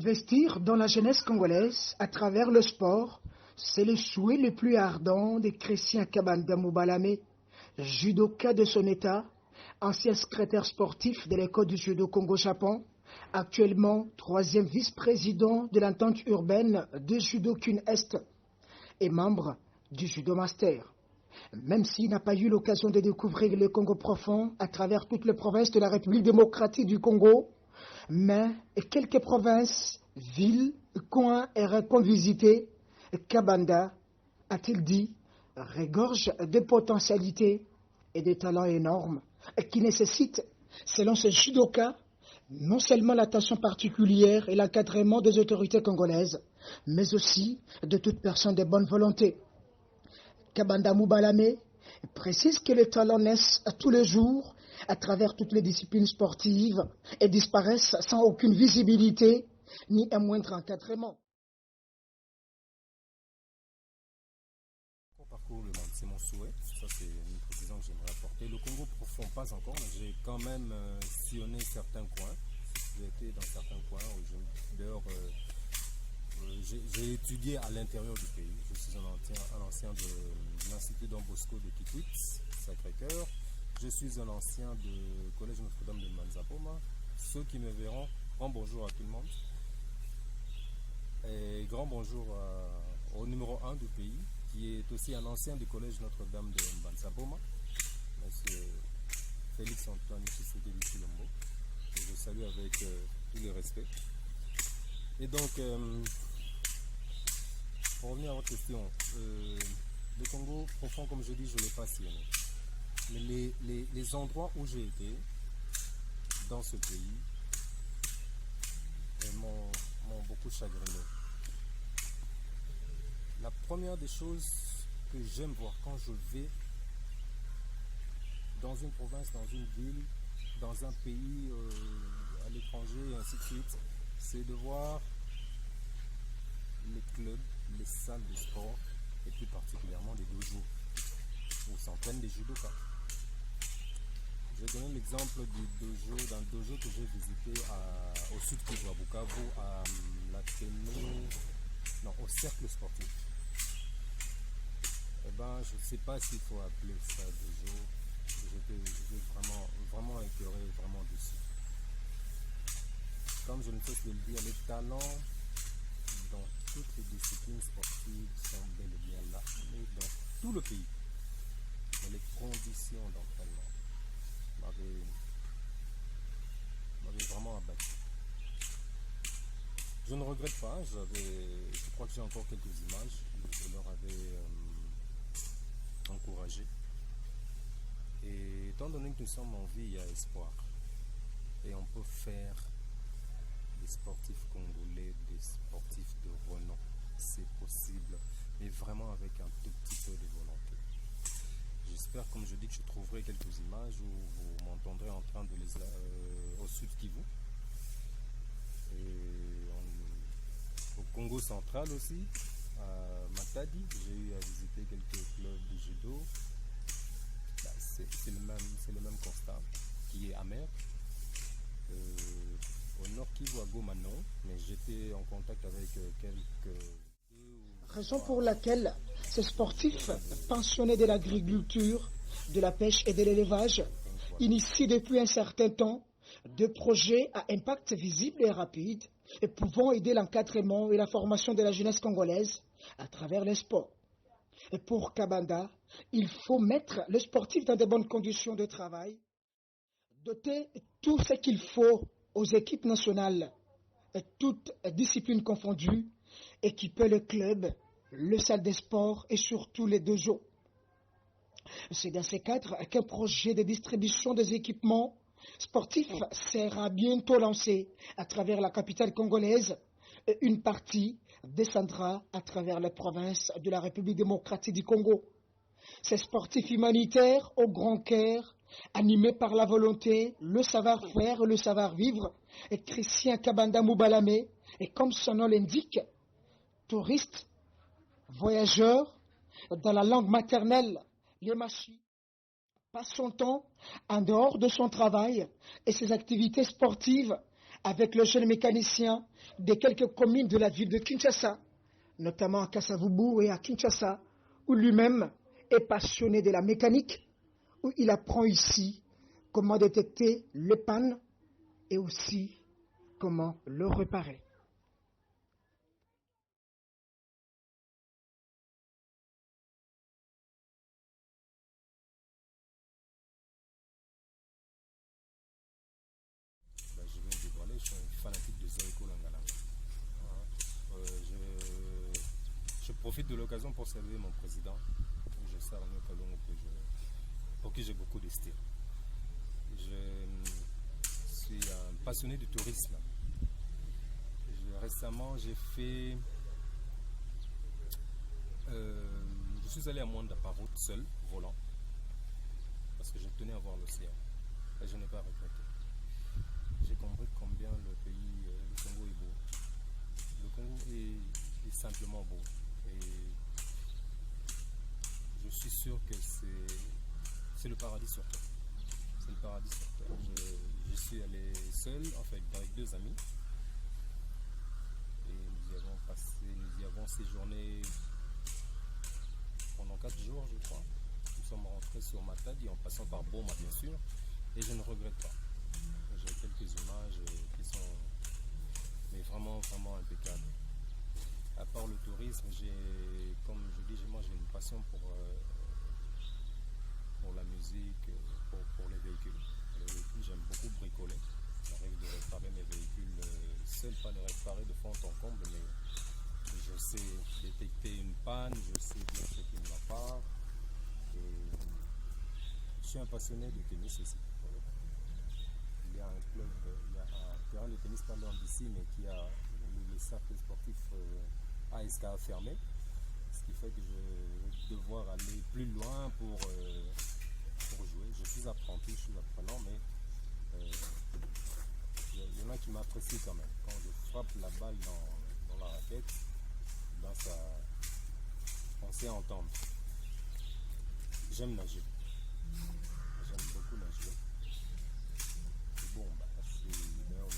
Investir dans la jeunesse congolaise à travers le sport, c'est le souhait le plus ardent de Christian Kabanda Moubalame, judoka de son état, ancien secrétaire sportif de l'école du judo Congo-Japon, actuellement troisième vice-président de l'entente urbaine de Judo Kun Est et membre du Judo Master. Même s'il n'a pas eu l'occasion de découvrir le Congo profond à travers toutes les provinces de la République démocratique du Congo, mais quelques provinces, villes, coins et recoins visités, Kabanda, a-t-il dit, regorge de potentialités et de talents énormes qui nécessitent, selon ce judoka, non seulement l'attention particulière et l'encadrement des autorités congolaises, mais aussi de toute personne de bonne volonté. Kabanda Moubalame précise que les talents naissent tous les jours à travers toutes les disciplines sportives et disparaissent sans aucune visibilité ni un moindre encadrement. Parcours le monde, c'est mon souhait. Ça, c'est une précision que j'aimerais apporter. Le Congo profond, pas encore, mais j'ai quand même sillonné certains coins. J'ai été dans certains coins. D'ailleurs, j'ai étudié à l'intérieur du pays. Je suis un ancien de l'Institut Don Bosco de Kikwit, Sacré-Cœur. Je suis un ancien du Collège Notre-Dame de Manzapoma. Ceux qui me verront, grand bonjour à tout le monde. Et grand bonjour au numéro 1 du pays, qui est aussi un ancien du Collège Notre-Dame de Manzapoma, M. Félix-Antoine Tshisekedi Tshilombo, que je salue avec tout le respect. Et donc, pour revenir à votre question, le Congo profond, comme je dis, je ne l'ai pas sillonné. Mais les endroits où j'ai été dans ce pays m'ont beaucoup chagriné. La première des choses que j'aime voir quand je vais dans une province, dans une ville, dans un pays, à l'étranger et ainsi de suite, c'est de voir les clubs, les salles de sport et plus particulièrement les dojos où s'entraînent des judokas. Je vais donner l'exemple d'un dojo que j'ai visité au sud Kivu, à Bukavu, au cercle sportif. Eh ben, je ne sais pas s'il faut appeler ça dojo. J'étais vraiment écœuré, vraiment déçu. Comme je ne sais que le dire, les talents dans toutes les disciplines sportives sont bel et bien là, mais dans tout le pays. Mais les conditions d'entraînement m'avait vraiment abattu. Je ne regrette pas, je crois que j'ai encore quelques images, je leur avais encouragé. Et étant donné que nous sommes en vie, il y a espoir. Et on peut faire des sportifs congolais, des sportifs de renom. C'est possible, mais vraiment avec un tout petit peu de volonté. J'espère, comme je dis, que je trouverai quelques images où vous m'entendrez en train de les au sud Kivu. Et au Congo central aussi, à Matadi, j'ai eu à visiter quelques clubs de judo. C'est le même constat qui est amer. Au nord Kivu, à Goma, non, mais j'étais en contact avec quelques... Raison pour laquelle ces sportifs pensionnés de l'agriculture, de la pêche et de l'élevage initient depuis un certain temps des projets à impact visible et rapide et pouvant aider l'encadrement et la formation de la jeunesse congolaise à travers les sports. Et pour Kabanda, il faut mettre les sportifs dans de bonnes conditions de travail, doter tout ce qu'il faut aux équipes nationales, toutes disciplines confondues, équiper le club, le salle des sports et surtout les dojos. C'est dans ce cadre qu'un projet de distribution des équipements sportifs sera bientôt lancé à travers la capitale congolaise et une partie descendra à travers les provinces de la République démocratique du Congo. Ces sportifs humanitaires au grand cœur, animés par la volonté, le savoir-faire et le savoir-vivre, et Christian Kabanda Moubalame, et comme son nom l'indique, touriste, voyageur, dans la langue maternelle, les machis, passe son temps en dehors de son travail et ses activités sportives avec le jeune mécanicien des quelques communes de la ville de Kinshasa, notamment à Kasavubu et à Kinshasa, où lui-même est passionné de la mécanique, où il apprend ici comment détecter les pannes et aussi comment le réparer. Je vais me dévoiler, je suis un fanatique de Zaiko Langala. Je profite de l'occasion pour saluer mon président, je sers Agneau Kalongo, pour qui j'ai beaucoup d'estime. Je suis un passionné du tourisme. Récemment, j'ai fait. Je suis allé à Mwanda par route, seul, volant, parce que je tenais à voir l'océan. Et je n'ai pas regretté. J'ai compris combien le pays, le Congo est beau. Le Congo est simplement beau. Et je suis sûr que c'est le paradis sur terre. C'est le paradis sur terre. Je suis allé seul, en fait, avec 2 amis. Et nous y avons séjourné pendant 4 jours, je crois. Nous sommes rentrés sur Matadi en passant par Boma, bien sûr. Et je ne regrette pas. J'ai quelques images qui sont mais vraiment, vraiment impeccables. À part le tourisme, comme je dis, moi j'ai une passion pour la musique, pour les véhicules. J'aime beaucoup bricoler. J'arrive de réparer mes véhicules seul, pas de réparer de fond en comble, mais je sais détecter une panne, je sais dire ce qui ne va pas. Et je suis un passionné de tennis aussi. Il y a un club, il y a un terrain de tennis pas loin d'ici, mais qui a le cercle sportif ASK fermé. Ce qui fait que je vais devoir aller plus loin pour jouer. Je suis apprenti, je suis apprenant, mais il y en a qui m'apprécient quand même. Quand je frappe la balle dans la raquette, ben on sait entendre. J'aime nager. J'aime beaucoup nager. Bon, bah, c'est d'ailleurs